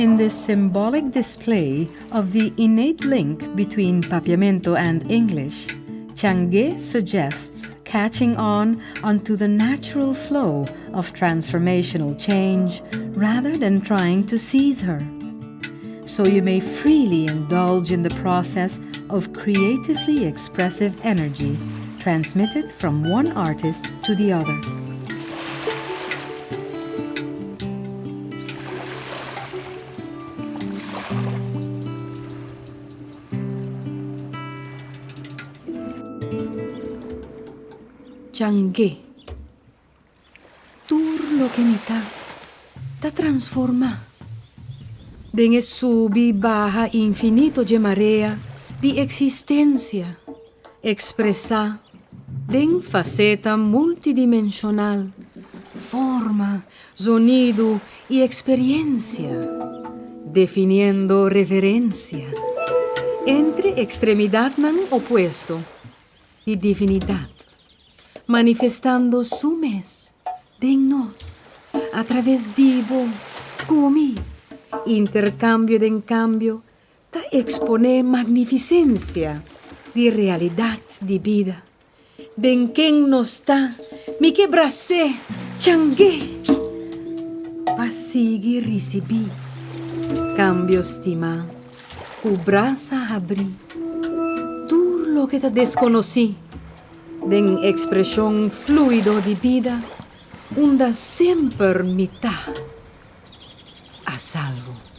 In this symbolic display of the innate link between Papiamento and English, Changue suggests catching on onto the natural flow of transformational change rather than trying to seize her. So you may freely indulge in the process of creatively expressive energy transmitted from one artist to the other. Changue, tur lo que me ta transforma. Den subi baja infinito de marea di existencia, expresa den faceta multidimensional, forma, sonido y experiencia, definiendo referencia entre extremidad nan opuesto y divinidad, manifestando su mes de nos a través divo, cumi, intercambio de encambio, ta expone magnificencia de realidad de vida, den quien nos ta mi que bracé, changue, pasigi recibi, cambio estima, cu braza abrí, tur lo que te desconocí, den expresión fluido de vida, unda semper mitad a salvo.